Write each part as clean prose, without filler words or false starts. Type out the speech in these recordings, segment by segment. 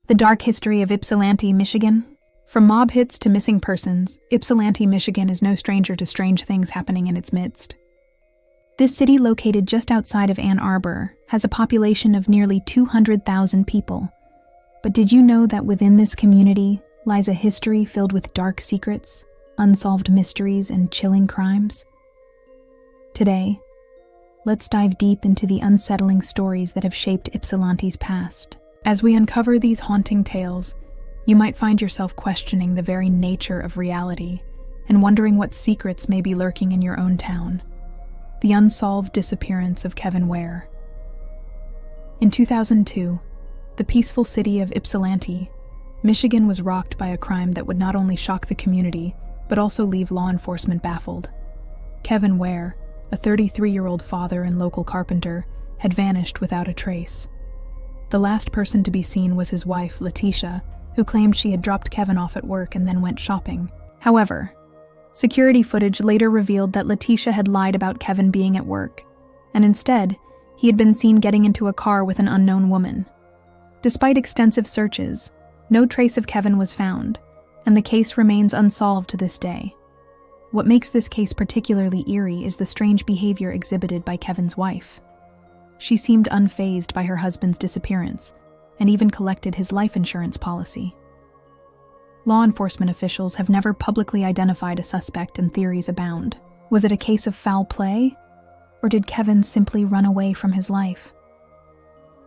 The dark history of Ypsilanti, Michigan. From mob hits to missing persons, Ypsilanti, Michigan is no stranger to strange things happening in its midst. This city, located just outside of Ann Arbor, has a population of nearly 200,000 people. But did you know that within this community lies a history filled with dark secrets, unsolved mysteries, and chilling crimes? Today, let's dive deep into the unsettling stories that have shaped Ypsilanti's past. As we uncover these haunting tales, you might find yourself questioning the very nature of reality and wondering what secrets may be lurking in your own town. The unsolved disappearance of Kevin Ware. In 2002, the peaceful city of Ypsilanti, Michigan was rocked by a crime that would not only shock the community, but also leave law enforcement baffled. Kevin Ware, a 33-year-old father and local carpenter, had vanished without a trace. The last person to be seen was his wife, Letitia, who claimed she had dropped Kevin off at work and then went shopping. However, security footage later revealed that Letitia had lied about Kevin being at work, and instead, he had been seen getting into a car with an unknown woman. Despite extensive searches, no trace of Kevin was found, and the case remains unsolved to this day. What makes this case particularly eerie is the strange behavior exhibited by Kevin's wife. She seemed unfazed by her husband's disappearance, and even collected his life insurance policy. Law enforcement officials have never publicly identified a suspect, and theories abound. Was it a case of foul play? Or did Kevin simply run away from his life?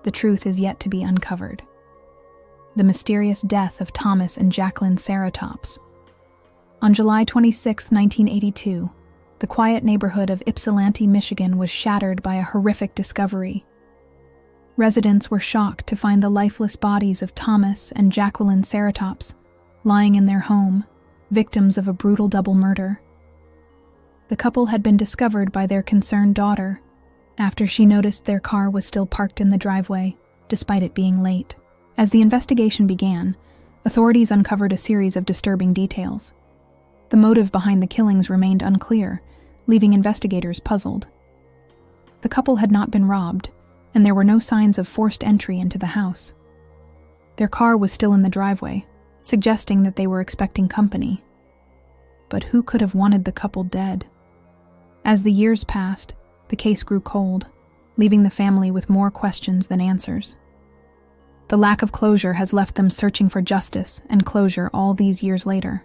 The truth is yet to be uncovered. The mysterious death of Thomas and Jacqueline Seratops. On July 26, 1982, the quiet neighborhood of Ypsilanti, Michigan was shattered by a horrific discovery. Residents were shocked to find the lifeless bodies of Thomas and Jacqueline Seratops lying in their home, victims of a brutal double murder. The couple had been discovered by their concerned daughter after she noticed their car was still parked in the driveway, despite it being late. As the investigation began, authorities uncovered a series of disturbing details. The motive behind the killings remained unclear, leaving investigators puzzled. The couple had not been robbed, and there were no signs of forced entry into the house. Their car was still in the driveway, suggesting that they were expecting company. But who could have wanted the couple dead? As the years passed, the case grew cold, leaving the family with more questions than answers. The lack of closure has left them searching for justice and closure all these years later.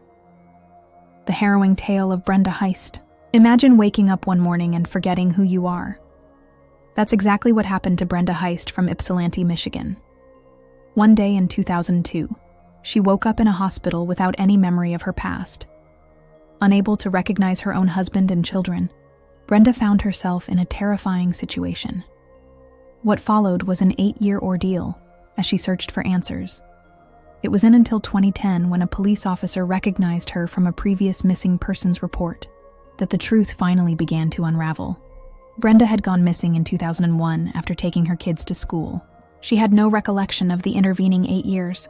The harrowing tale of Brenda Heist. Imagine waking up one morning and forgetting who you are. That's exactly what happened to Brenda Heist from Ypsilanti, Michigan. One day in 2002, she woke up in a hospital without any memory of her past. Unable to recognize her own husband and children, Brenda found herself in a terrifying situation. What followed was an 8-year ordeal as she searched for answers. It wasn't until 2010, when a police officer recognized her from a previous missing persons report, that the truth finally began to unravel. Brenda had gone missing in 2001 after taking her kids to school. She had no recollection of the intervening 8 years.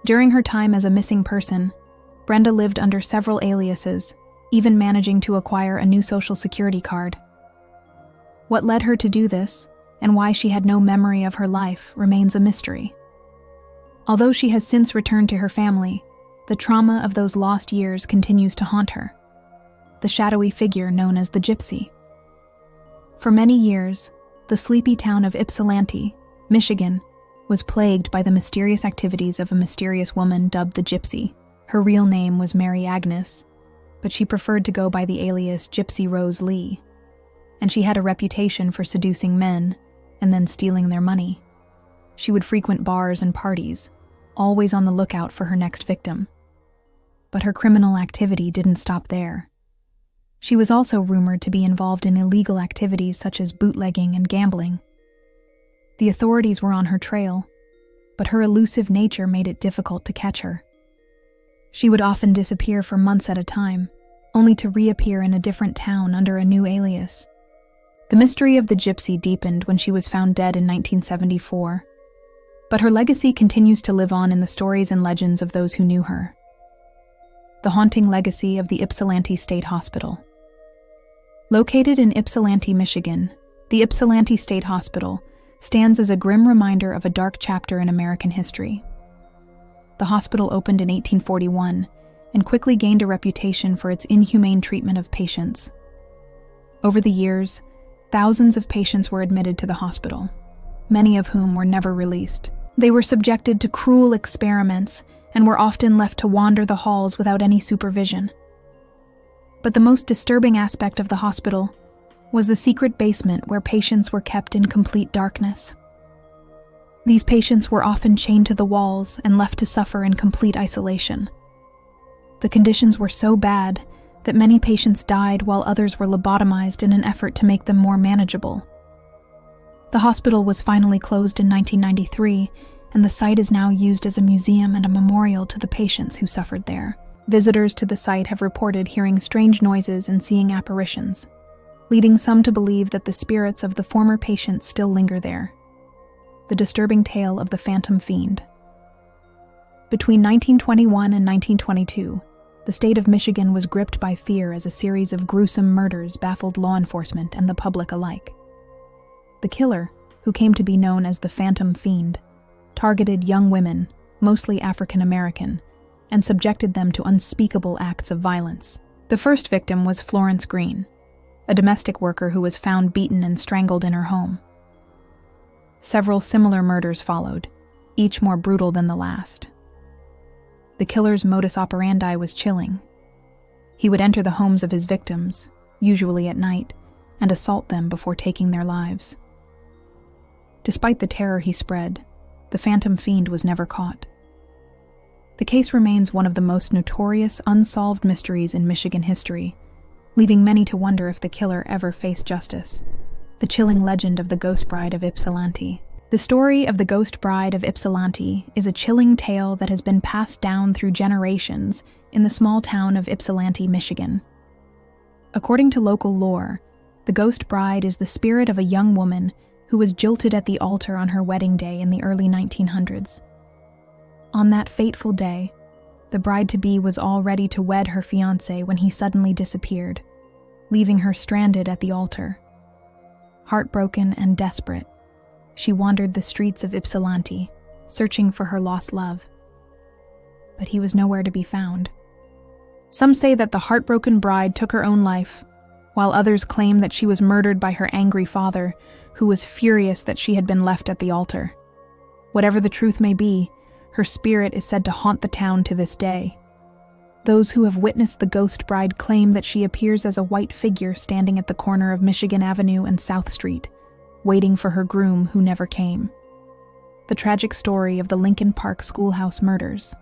During her time as a missing person, Brenda lived under several aliases, even managing to acquire a new social security card. What led her to do this, and why she had no memory of her life, remains a mystery. Although she has since returned to her family, the trauma of those lost years continues to haunt her. The shadowy figure known as the Gypsy. For many years, the sleepy town of Ypsilanti, Michigan, was plagued by the mysterious activities of a mysterious woman dubbed the Gypsy. Her real name was Mary Agnes, but she preferred to go by the alias Gypsy Rose Lee, and she had a reputation for seducing men and then stealing their money. She would frequent bars and parties, always on the lookout for her next victim. But her criminal activity didn't stop there. She was also rumored to be involved in illegal activities such as bootlegging and gambling. The authorities were on her trail, but her elusive nature made it difficult to catch her. She would often disappear for months at a time, only to reappear in a different town under a new alias. The mystery of the Gypsy deepened when she was found dead in 1974. But her legacy continues to live on in the stories and legends of those who knew her. The haunting legacy of the Ypsilanti State Hospital. Located in Ypsilanti, Michigan, the Ypsilanti State Hospital stands as a grim reminder of a dark chapter in American history. The hospital opened in 1841 and quickly gained a reputation for its inhumane treatment of patients. Over the years, thousands of patients were admitted to the hospital, many of whom were never released. They were subjected to cruel experiments and were often left to wander the halls without any supervision. But the most disturbing aspect of the hospital was the secret basement where patients were kept in complete darkness. These patients were often chained to the walls and left to suffer in complete isolation. The conditions were so bad that many patients died while others were lobotomized in an effort to make them more manageable. The hospital was finally closed in 1993, and the site is now used as a museum and a memorial to the patients who suffered there. Visitors to the site have reported hearing strange noises and seeing apparitions, leading some to believe that the spirits of the former patients still linger there. The disturbing tale of the phantom fiend. Between 1921 and 1922, the state of Michigan was gripped by fear as a series of gruesome murders baffled law enforcement and the public alike. The killer, who came to be known as the Phantom Fiend, targeted young women, mostly African American, and subjected them to unspeakable acts of violence. The first victim was Florence Green, a domestic worker who was found beaten and strangled in her home. Several similar murders followed, each more brutal than the last. The killer's modus operandi was chilling. He would enter the homes of his victims, usually at night, and assault them before taking their lives. Despite the terror he spread, the Phantom Fiend was never caught. The case remains one of the most notorious unsolved mysteries in Michigan history, leaving many to wonder if the killer ever faced justice. The chilling legend of the Ghost Bride of Ypsilanti. The story of the Ghost Bride of Ypsilanti is a chilling tale that has been passed down through generations in the small town of Ypsilanti, Michigan. According to local lore, the Ghost Bride is the spirit of a young woman who was jilted at the altar on her wedding day in the early 1900s. On that fateful day, the bride-to-be was all ready to wed her fiancé when he suddenly disappeared, leaving her stranded at the altar. Heartbroken and desperate, she wandered the streets of Ypsilanti, searching for her lost love. But he was nowhere to be found. Some say that the heartbroken bride took her own life, while others claim that she was murdered by her angry father, who was furious that she had been left at the altar. Whatever the truth may be, her spirit is said to haunt the town to this day. Those who have witnessed the Ghost Bride claim that she appears as a white figure standing at the corner of Michigan Avenue and South Street, waiting for her groom who never came. The tragic story of the Lincoln Park schoolhouse murders.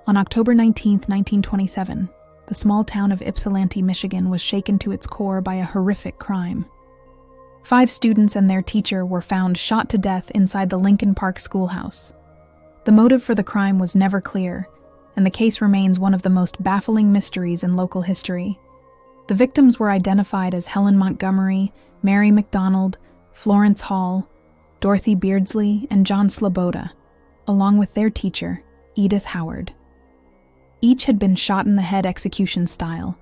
On October 19, 1927, the small town of Ypsilanti, Michigan was shaken to its core by a horrific crime. 5 students and their teacher were found shot to death inside the Lincoln Park schoolhouse. The motive for the crime was never clear, and the case remains one of the most baffling mysteries in local history. The victims were identified as Helen Montgomery, Mary McDonald, Florence Hall, Dorothy Beardsley, and John Sloboda, along with their teacher, Edith Howard. Each had been shot in the head execution style,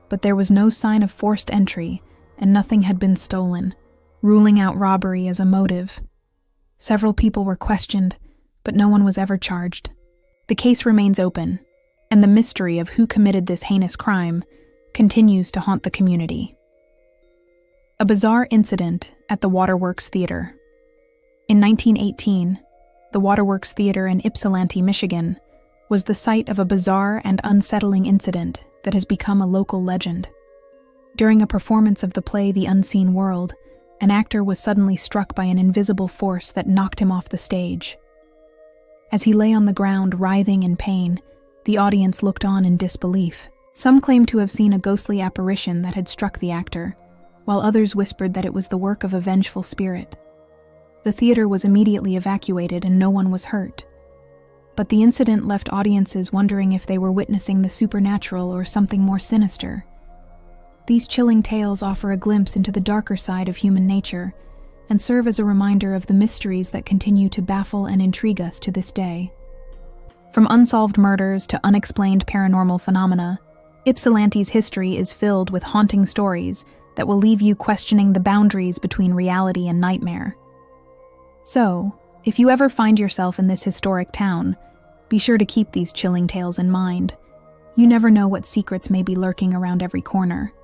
but there was no sign of forced entry, and nothing had been stolen, ruling out robbery as a motive. Several people were questioned, but no one was ever charged. The case remains open, and the mystery of who committed this heinous crime continues to haunt the community. A bizarre incident at the Waterworks Theater. In 1918, the Waterworks Theater in Ypsilanti, Michigan, was the site of a bizarre and unsettling incident that has become a local legend. During a performance of the play The Unseen World, an actor was suddenly struck by an invisible force that knocked him off the stage. As he lay on the ground writhing in pain, the audience looked on in disbelief. Some claimed to have seen a ghostly apparition that had struck the actor, while others whispered that it was the work of a vengeful spirit. The theater was immediately evacuated and no one was hurt. But the incident left audiences wondering if they were witnessing the supernatural or something more sinister. These chilling tales offer a glimpse into the darker side of human nature and serve as a reminder of the mysteries that continue to baffle and intrigue us to this day. From unsolved murders to unexplained paranormal phenomena, Ypsilanti's history is filled with haunting stories that will leave you questioning the boundaries between reality and nightmare. So, if you ever find yourself in this historic town, be sure to keep these chilling tales in mind. You never know what secrets may be lurking around every corner.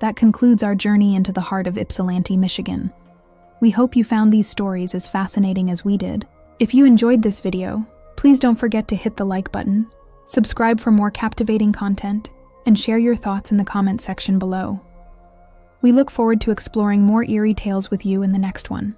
That concludes our journey into the heart of Ypsilanti, Michigan. We hope you found these stories as fascinating as we did. If you enjoyed this video, please don't forget to hit the like button, subscribe for more captivating content, and share your thoughts in the comment section below. We look forward to exploring more eerie tales with you in the next one.